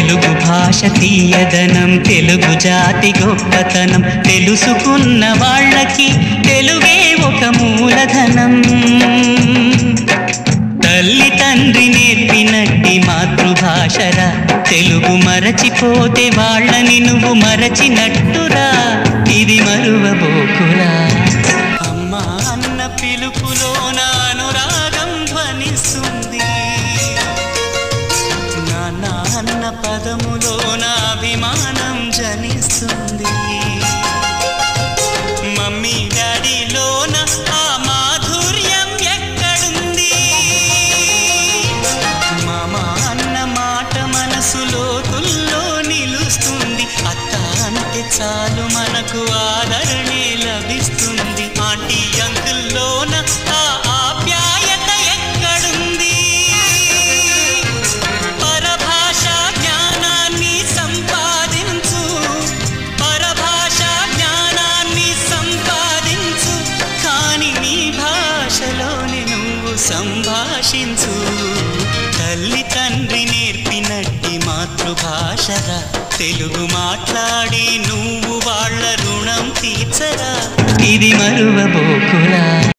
తెలుగు భాష తీయదనం తెలుగు జాతి గొప్పతనం తెలుసుకున్న వాళ్ళకి తెలుగే ఒక మూలధనం తల్లి తండ్రి నేర్పినట్టి మాతృభాషరా తెలుగు మరచిపోతే వాళ్ళని నువ్వు మరచినట్టురా ఇది మరువబోకురా అమ్మా అన్న పిలుపులోన అనురాగం ధ్వనిస్తుంది నాన్న అన్న పదములోన అభిమానం జనిస్తుంది మమ్మీ డాడీలోన ఆ మాధుర్యం ఎక్కడుంది మామ అన్న మాట మనసులోతుల్లో నిలుస్తుంది అత్త అంటే చాలు మనకు ఆదరణే లభిస్తుంది ఆంటీ అంకుల్లోన ఆ ఆప్యాయత ఎక్కడుంది పరభాషా జ్ఞానాన్ని సంపాదించు పరభాషా జ్ఞానాన్ని సంపాదించు కాని నీ భాషలోని నువ్వు సంభాషించు తల్లి తండ్రి నేర్పినట్టి మాతృభాషరా తెలుగు మాట్లాడి నువ్వు వాళ్ళ రుణం తీర్చరా ఇది మరువబోకురా